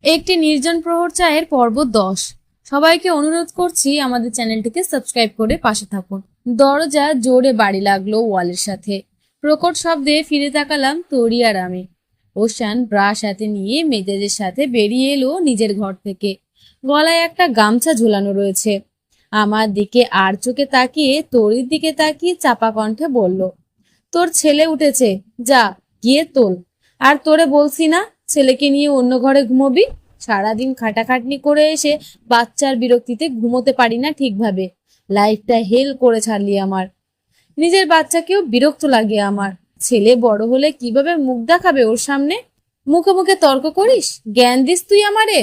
একটি নির্জন প্রহর চায়ের পর্ব 10। সবাইকে অনুরোধ করছি আমাদের চ্যানেলটিকে সাবস্ক্রাইব করে পাশে থাকুন। দরজা জোরে বাড়ি লাগলো ওয়ালের সাথে। প্রকট শব্দে ফিরে তাকালাম তরি আর আমি। ওশান ব্রাশ হাতে নিয়ে মেজাজের সাথে বেরিয়ে এলো নিজের ঘর থেকে। গলায় একটা গামছা ঝুলানো রয়েছে। আমার দিকে আর চোখে তাকিয়ে তরির দিকে তাকিয়ে চাপা কণ্ঠে বলল, তোর ছেলে উঠেছে, যা গিয়ে তোল। আর তোরে বলছি না ছেলেকে নিয়ে অন্য ঘরে ঘুমোবি? সারাদিন খাটাখাটনি করে এসে বাচ্চার বিরক্তিতে ঘুমোতে পারি না ঠিকভাবে। লাইফটা হেল করে ছাড়লি আমার। নিজের বাচ্চাকেও বিরক্ত লাগে আমার। ছেলে বড় হলে কিভাবে মুখ দেখাবে ওর সামনে? মুখে মুখে তর্ক করিস, জ্ঞান দিস তুই আমারে?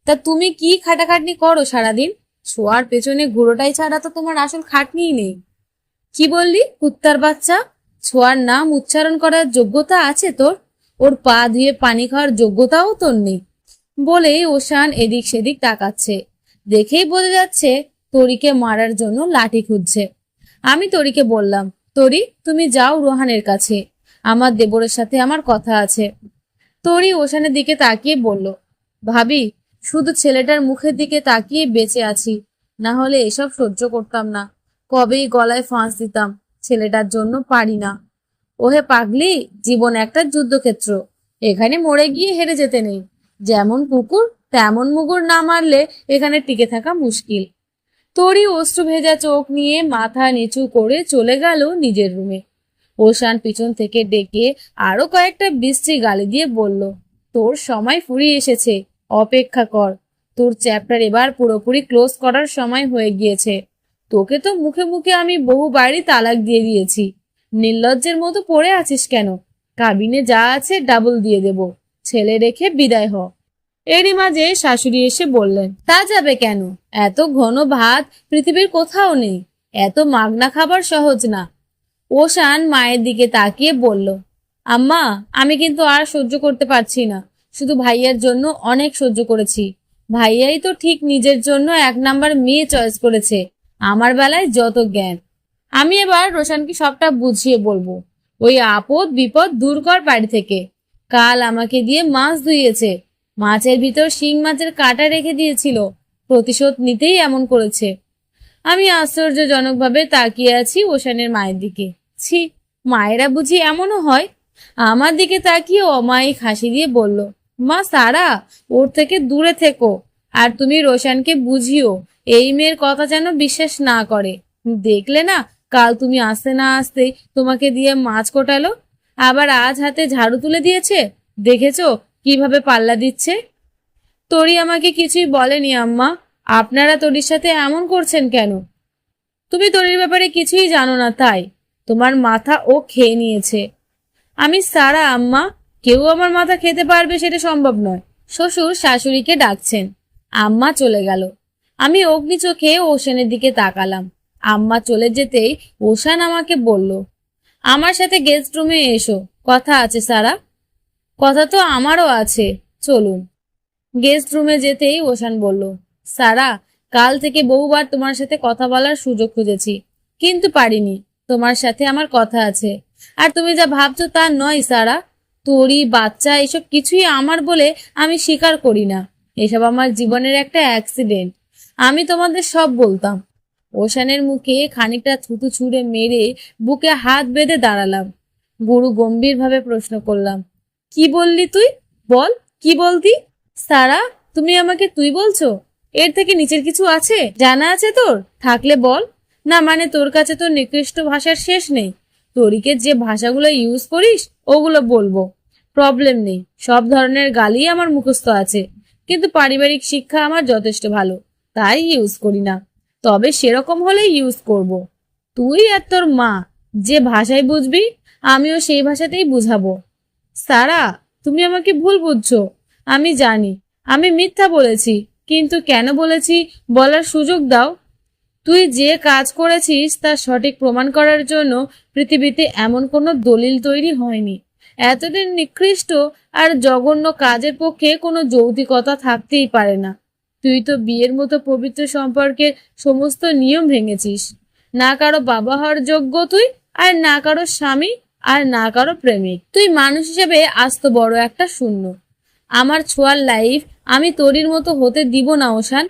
তা তুমি কি খাটাখাটনি করো সারাদিন? শোয়ার পেছনে ঘুরোটাই ছাড়া তো তোমার আসল খাটনিই নেই। কি বললি কুত্তার বাচ্চা? ছোঁয়ার নাম উচ্চারণ করার যোগ্যতা আছে তোর? ওর পা ধুয়ে পানি খাওয়ার যোগ্যতাও তোর নেই। বলেই ওশান এদিক সেদিক তাকাচ্ছে। দেখেই বোঝা যাচ্ছে তরিকে মারার জন্য লাঠি খুঁজছে। আমি তরিকে বললাম, তরি তুমি যাও রোহানের কাছে, আমার দেবরের সাথে আমার কথা আছে। তরি ওশানের দিকে তাকিয়ে বলল, ভাবি শুধু ছেলেটার মুখের দিকে তাকিয়ে বেঁচে আছি, না হলে এসব সহ্য করতাম না। কবেই গলায় ফাঁস দিতাম, ছেলেটার জন্য পারি না। ওহে পাগলি, জীবন একটা যুদ্ধক্ষেত্র, এখানে মরে গিয়ে হেরে যেতে নেই। যেমন কুকুর তেমন মুগুর না মারলে এখানে টিকে থাকা মুশকিল। তরি অশ্রু ভেজা চোখ নিয়ে মাথা নিচু করে চলে গেল নিজের রুমে। ওশান পিছন থেকে ডেকে আরো কয়েকটা বিশ্রী গালি দিয়ে বলল, তোর সময় ফুরিয়ে এসেছে, অপেক্ষা কর। তোর চ্যাপ্টার এবার পুরোপুরি ক্লোজ করার সময় হয়ে গিয়েছে। তোকে তো মুখে মুখে আমি বহুবারই তালাক দিয়ে দিয়েছি। নির্লজ্জের মতো পড়ে আছিস কেন? কাবিনে যা আছে ডাবল দিয়ে দেব, ছেলে রেখে বিদায় হ। এরই মাঝে শাশুড়ি এসে বললেন, তা যাবে কেন? এত ঘন ভাত পৃথিবীর কোথাও নেই। এত মাগনা খাবার সহজ না। ওশান মায়ের দিকে তাকিয়ে বলল, আম্মা আমি কিন্তু আর সহ্য করতে পারছি না। শুধু ভাইয়ার জন্য অনেক সহ্য করেছি। ভাইয়াই তো ঠিক নিজের জন্য 1 নাম্বার মেয়ে চয়েস করেছে। আমার বেলায় যত জ্ঞান। আমি এবার রোশানকে সবটা বুঝিয়ে বলবো। ওই আপদ বিপদ দূর কর বাড়ি থেকে। কাল আমাকে দিয়ে মাছ ধুইয়েছে, মাছের ভিতর শিং মাছের কাঁটা রেখে দিয়েছিল। প্রতিশোধ নিতেই এমন করেছে। আমি আশ্চর্যজনকভাবে তাকিয়ে আছি ওশানের মায়ের দিকে। ছি, মায়েরা বুঝি এমনও হয়? আমার দিকে তাকিয়ে অমায়িক হাসি দিয়ে বলল, মা সারা, ওর থেকে দূরে থেকো। আর তুমি রোশানকে বুঝিও এই মেয়ের কথা যেন বিশ্বাস না করে। দেখলে না, কাল তুমি আসতে না আসতেই তোমাকে দিয়ে মাছ কোটালো, আবার আজ হাতে ঝাড়ু তুলে দিয়েছে। দেখেছো কিভাবে পাল্লা দিচ্ছে? তরি আমাকে কিছুই বলেনি আম্মা। আপনারা তরির সাথে এমন করছেন কেন? তুমি তরির ব্যাপারে কিছুই জানো না, তাই তোমার মাথা ও খেয়ে নিয়েছে। আমি সারা আম্মা, কেউ আমার মাথা খেতে পারবে সেটা সম্ভব নয়। শ্বশুর শাশুড়িকে ডাকছেন। আম্মা চলে গেল। আমি অগ্নি চোখে ওশানের দিকে তাকালাম। আম্মা চলে যেতেই ওশান আমাকে বলল, আমার সাথে গেস্ট রুমে এসো, কথা আছে সারা। কথা তো আমারও আছে, চলুন। গেস্ট রুমে যেতেই ওশান বলল, সারা কাল থেকে বহুবার তোমার সাথে কথা বলার সুযোগ খুঁজেছি, কিন্তু পারিনি। তোমার সাথে আমার কথা আছে। আর তুমি যা ভাবছো তা নয় সারা। তোরই বাচ্চা এসব কিছুই আমার বলে আমি স্বীকার করি না। এসব আমার জীবনের একটা অ্যাক্সিডেন্ট। আমি তোমাদের সব বলতাম। ওশানের মুখে খানিকটা থুতু ছুঁড়ে মেরে বুকে হাত বেঁধে দাঁড়ালাম। গুরু গম্ভীরভাবে প্রশ্ন করলাম, কি বললি তুই? বল, কি বলতি? সারা, তুমি আমাকে তুই বলছো? এর থেকে নিচের কিছু আছে? জানা আছে তোর? থাকলে বল না। মানে তোর কাছে তো নিকৃষ্ট ভাষার শেষ নেই। তরিকে যে ভাষাগুলো ইউজ করিস ওগুলো বলবো, প্রবলেম নেই। সব ধরনের গালি আমার মুখস্থ আছে, কিন্তু পারিবারিক শিক্ষা আমার যথেষ্ট ভালো, তাই ইউজ করি না। তবে সেরকম হলে ইউজ করব। তুই আর তোর মা যে ভাষায় বুঝবি, আমিও সেই ভাষাতেই বুঝাবো। সারা, তুমি আমাকে ভুল বুঝছো। আমি জানি আমি মিথ্যা বলেছি, কিন্তু কেন বলেছি বলার সুযোগ দাও। তুই যে কাজ করেছিস তা সঠিক প্রমাণ করার জন্য পৃথিবীতে এমন কোনো দলিল তৈরি হয়নি। এতদিন নিকৃষ্ট আর জঘন্য কাজের পক্ষে কোনো যৌক্তিকতা থাকতেই পারে না। তুই তো বিয়ের মতো পবিত্র সম্পর্কের সমস্ত নিয়ম ভেঙেছিস। না কারো বাবা হওয়ার যোগ্য তুই, আর না কারো স্বামী, আর না কারো প্রেমিক। তুই মানুষ হিসেবে আস্ত বড় একটা শূন্য। আমার ছোঁয়ার লাইফ আমি তোরির মতো হতে দিব না ওশান।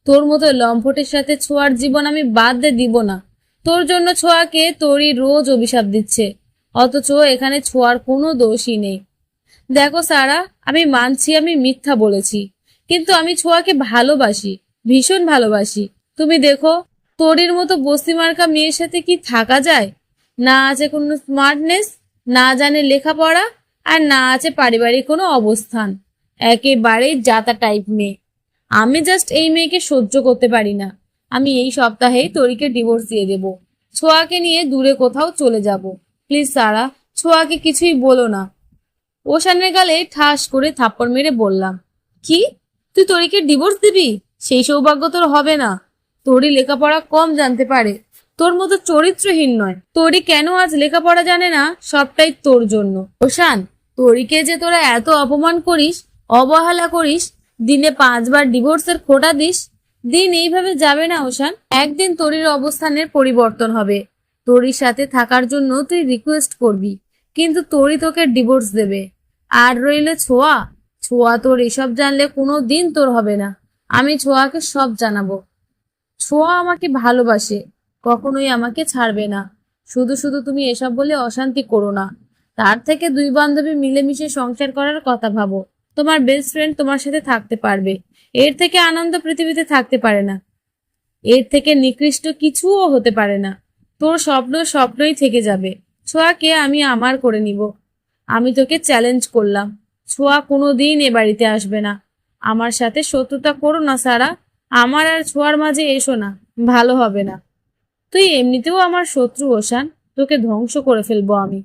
তোর মতো লম্পটের সাথে ছোঁয়ার জীবন আমি বাদ দিয়ে দিব না। তোর জন্য ছোঁয়াকে তোরই রোজ অভিশাপ দিচ্ছে, অথচ এখানে ছোঁয়ার কোনো দোষই নেই। দেখো সারা, আমি মানছি আমি মিথ্যা বলেছি, কিন্তু আমি ছোঁয়াকে ভালোবাসি, ভীষণ ভালোবাসি। তুমি দেখো, তোরির মতো বস্তি মার্কা মেয়ের সাথে কি থাকা যায়? না আছে কোনো স্মার্টনেস, না জানে লেখাপড়া, আর না আছে পারিবারিক কোনো অবস্থান। একেবারেই জাতা টাইপ মেয়ে। আমি জাস্ট এই মেয়েকে সহ্য করতে পারি না। আমি এই সপ্তাহেই তোরিকে ডিভোর্স দিয়ে দেব। ছোঁয়াকে নিয়ে দূরে কোথাও চলে যাব। প্লিজ সারা, ছোঁয়াকে কিছুই বলো না। ওশানের গালে ঠাস করে থাপ্পড় মেরে বললাম, কি? তুই তোরিকে ডিভোর্স দিবি? সেই সৌভাগ্য তোর হবে না। তোরই লেখাপড়া কম জানতে পারে, তোর মতো চরিত্রহীন নয়। তোরই কেন আজ লেখাপড়া জানে না, সবটাই তোর জন্য। ওশান, তোরিকে যে তোরা এত অপমান করিস, অবহেলা করিস, দিনে 5বার ডিভোর্সের খোঁটা দিস, দিন এইভাবে যাবে না ওশান। একদিন তোরির অবস্থানের পরিবর্তন হবে। তোরির সাথে থাকার জন্য তুই রিকোয়েস্ট করবি, কিন্তু তোরই তোকে ডিভোর্স দেবে। আর রইলে ছোঁয়া, ছোঁয়া তোর এসব জানলে কোনো দিন তোর হবে না। আমি ছোঁয়াকে সব জানাবো। ছোঁয়া আমাকে ভালোবাসে, কখনোই আমাকে ছাড়বে না। শুধু শুধু তুমি এসব বলে অশান্তি করো না। তার থেকে 2 বান্ধবী মিলেমিশে সংসার করার কথা ভাবো। তোমার বেস্ট ফ্রেন্ড তোমার সাথে থাকতে পারবে, এর থেকে আনন্দ পৃথিবীতে থাকতে পারে না। এর থেকে নিকৃষ্ট কিছুও হতে পারে না। তোর স্বপ্ন স্বপ্নই থেকে যাবে। ছোঁয়াকে আমি আমার করে নিব। আমি তোকে চ্যালেঞ্জ করলাম, ছোঁয়া কোনোদিন এ বাড়িতে আসবে না। আমার সাথে শত্রুতা করো না সারা। আমার আর ছোঁয়ার মাঝে এসো না, ভালো হবে না। তুই এমনিতেও আমার শত্রু ওশান, তোকে ধ্বংস করে ফেলবো আমি।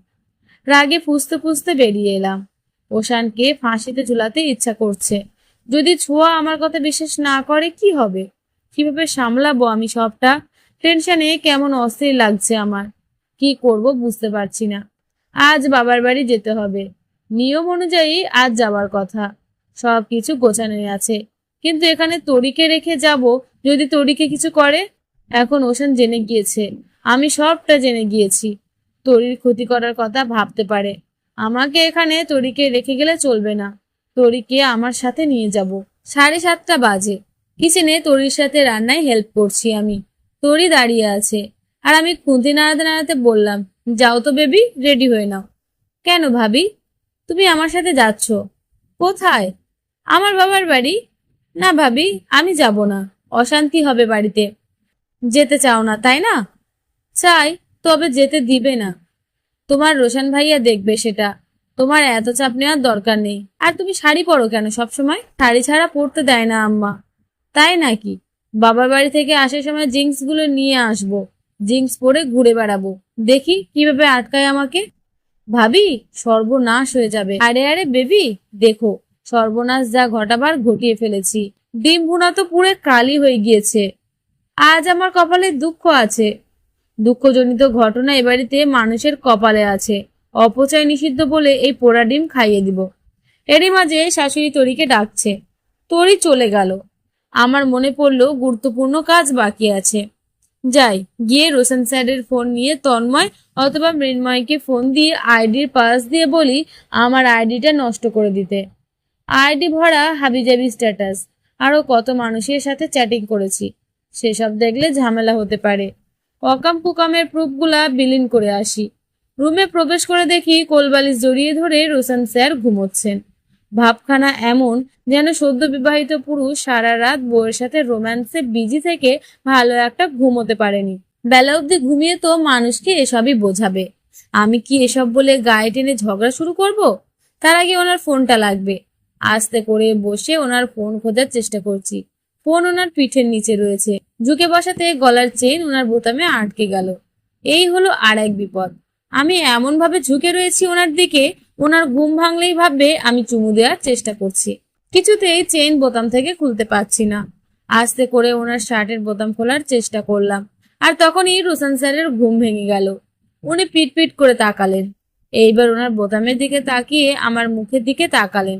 রাগে ফুঁসতে ফুঁসতে বেরিয়ে এলাম। ওশানকে ফাঁসিতে ঝুলাতে ইচ্ছা করছে। যদি ছোঁয়া আমার কথা বিশ্বাস না করে কি হবে? কিভাবে সামলাবো আমি সবটা? টেনশনে কেমন অস্থির লাগছে আমার। কি করব বুঝতে পারছি না। আজ বাবার বাড়ি যেতে হবে। নিয়ম অনুযায়ী আজ যাওয়ার কথা। সবকিছু গোছানোই আছে, কিন্তু এখানে তরিকে রেখে যাব, যদি তরিকে কিছু করে? এখন ওশান জেনে গিয়েছে, আমি সবটা জেনে গিয়েছি। তরির ক্ষতি করার কথা ভাবতে পারে। আমাকে এখানে তরিকে রেখে গেলে চলবে না। তরিকে আমার সাথে নিয়ে যাব। 7:30 বাজে। কিচেনে তরির সাথে রান্নায় হেল্প করছি আমি। তরি দাঁড়িয়ে আছে, আর আমি খুন্তি নাড়াতে নাড়াতে বললাম, যাও তো বেবি, রেডি হয়ে নাও। কেন ভাবি, তুমি আমার সাথে যাচ্ছ? কোথায়? আমার বাবার বাড়ি। না ভাবি, আমি যাব না, অশান্তি হবে বাড়িতে। যেতে চাও না তাই না? চাই, তবে যেতে দিবে না। তোমার রোশন ভাইয়া দেখবে সেটা। তোমার এত চাপ নেওয়ার দরকার নেই। আর তুমি শাড়ি পরো কেন সব সময়? শাড়ি ছাড়া পরতে দেয় না আম্মা। তাই নাকি? বাবার বাড়ি থেকে আসার সময় জিন্স গুলো নিয়ে আসবো, জিন্স পরে ঘুরে বেড়াবো। দেখি কিভাবে আটকায় আমাকে। ভাবি, সর্বনাশ হয়ে যাবে। আরে আরে বেবি, দেখো সর্বনাশ যা ঘটাবার ঘটিয়ে ফেলেছি। ডিম ভুনা তো পুরো কালি হয়ে গিয়েছে। আজ আমার কপালে দুঃখ আছে। দুঃখজনিত ঘটনা এ বাড়িতে মানুষের কপালে আছে। অপচয় নিষিদ্ধ বলে এই পোড়া ডিম খাইয়ে দিব। এরই মাঝে শাশুড়ি তরিকে ডাকছে। তরি চলে গেল। আমার মনে পড়লো গুরুত্বপূর্ণ কাজ বাকি আছে। যাই, গিয়ে রোশন স্যারের ফোন নিয়ে তন্ময় অথবা মৃন্ময়কে ফোন দিয়ে আইডির পাস দিয়ে বলি আমার আইডিটা নষ্ট করে দিতে। আইডি ভরা হাবিজাবি স্ট্যাটাস, আরো কত মানুষের সাথে চ্যাটিং করেছি, সেসব দেখলে ঝামেলা হতে পারে। অকাম কুকামের প্রুফগুলা বিলীন করে আসি। রুমে প্রবেশ করে দেখি কোলবালিশ জড়িয়ে ধরে রোশন স্যার ঘুমোচ্ছেন। ভাবখানা এমন যেন সদ্য বিবাহিত পুরুষ সারা রাত বউয়ের সাথে রোম্যান্সে বিজি থেকে ভালো একটা ঘুমোতে পারেনি। বেলা অবধি ঘুমিয়ে তো মানুষকে এসবই বোঝাবে। আমি কি এসব বলে গায়ে টেনে ঝগড়া শুরু করব? তার আগে ওনার ফোনটা লাগবে। আস্তে করে বসে ওনার ফোন খোঁজার চেষ্টা করছি। ফোন ওনার পিঠের নিচে রয়েছে। ঝুঁকে বসাতে গলার চেন ওনার বোতামে আটকে গেল। এই হলো আর এক বিপদ। আমি এমন ভাবে ঝুঁকে রয়েছি ওনার দিকে, ওনার ঘুম ভাঙলেই ভাববে আমি চুমু দেওয়ার চেষ্টা করছি। কিছুতেই চেইন বোতাম থেকে খুলতে পারছি না। আস্তে করে ওনার শার্টের বোতাম খোলার চেষ্টা করলাম, আর তখনই রোশন স্যারের ঘুম ভেঙে গেল। উনি পিট পিট করে তাকালেন। এইবার ওনার বোতামের দিকে তাকিয়ে আমার মুখের দিকে তাকালেন।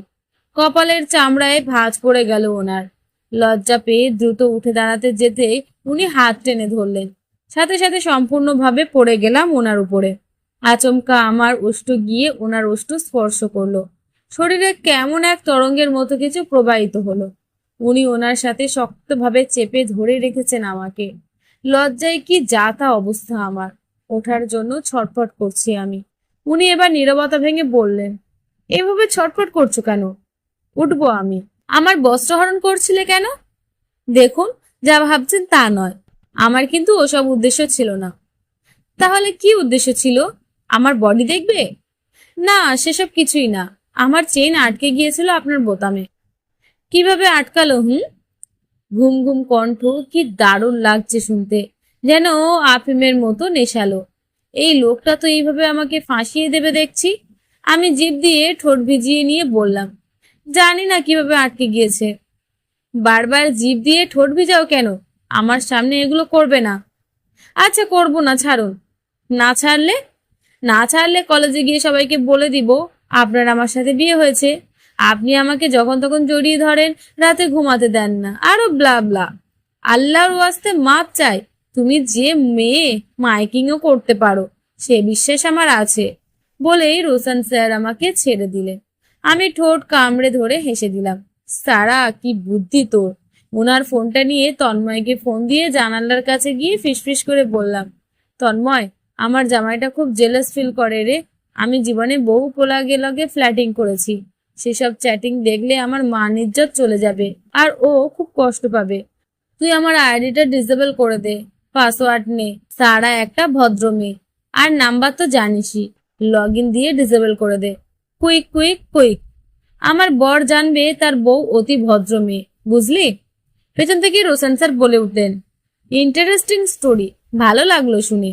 কপালের চামড়ায় ভাঁজ পড়ে গেল ওনার। লজ্জা পেয়ে দ্রুত উঠে দাঁড়াতে যেতে উনি হাত টেনে ধরলেন। সাথে সাথে সম্পূর্ণভাবে পড়ে গেলাম ওনার উপরে। আচমকা আমার ওষ্ঠ গিয়ে ওনার ওষ্ঠ স্পর্শ করলো। শরীরে কেমন এক তরঙ্গের মতো কিছু প্রবাহিত হলো। উনি ওনার সাথে শক্তভাবে চেপে ধরে রেখেছেন আমাকে। লজ্জায় কি যাতা অবস্থা আমার, ওঠার জন্য ছটফট করছি আমি। উনি এবার নীরবতা ভেঙে বললেন, এভাবে ছটফট করছো কেন? উঠবো আমি। আমার বস্ত্রহরণ করছিলে কেন? দেখুন, যা ভাবছেন তা নয়, আমার কিন্তু ওসব উদ্দেশ্য ছিল না। তাহলে কি উদ্দেশ্য ছিল? আমার বডি দেখবে? না, সেসব কিছুই না। আমার চেইন আটকে গিয়েছিল আপনার বোতামে। কিভাবে আটকালো? ঘুম ঘুম কণ্ঠ, কি দারুণ লাগছে শুনতে, যেন আফিমের মতো নেশালো। এই লোকটা তো এইভাবে আমাকে ফাঁসিয়ে দেবে দেখছি। আমি জিভ দিয়ে ঠোঁট ভিজিয়ে নিয়ে বললাম, জানি না কিভাবে আটকে গিয়েছে। বারবার জিভ দিয়ে ঠোঁট ভিজাও কেন? আমার সামনে এগুলো করবে না। আচ্ছা, করব না, ছাড়ুন। না ছাড়লে? না ছাড়লে কলেজে গিয়ে সবাইকে বলে দিব আপনার আমার সাথে বিয়ে হয়েছে। আপনি আমাকে যখন তখন জড়িয়ে ধরেন, রাতে ঘুমাতে দেন না, আরো ব্লা ব্লা। আল্লাহর ওয়াস্তে মাপ চাই, তুমি যে মেয়ে মাইকিংও করতে পারো সে বিশ্বাস আমার আছে। বলেই রোশন স্যার আমাকে ছেড়ে দিলেন। আমি ঠোঁট কামড়ে ধরে হেসে দিলাম। সারা, কি বুদ্ধি তোর। ওনার ফোনটা নিয়ে তন্ময়কে ফোন দিয়ে জানালার কাছে গিয়ে ফিসফিস করে বললাম, তন্ময়, আমার জামাইটা খুব জেলাস ফিল করে রে। আমি জীবনে বহু পোলাগে লগে ফ্ল্যাটিং করেছি, সেসব চ্যাটিং দেখলে আমার মান ইজ্জত চলে যাবে, আর ও খুব কষ্ট পাবে। তুই আমার আইডিটা ডিসেবল করে দে, পাসওয়ার্ড নে। সারা একটা ভদ্র মেয়ে, আর নাম্বার তো জানিসই, লগ ইন দিয়ে ডিসেবল করে দে। Quick quick quick. আমার বর জানবে তার বউ অতি ভদ্র মেয়ে, বুঝলি? পেছন থেকে রোশন স্যার বলে উঠলেন, ইন্টারেস্টিং স্টোরি, ভালো লাগলো শুনে।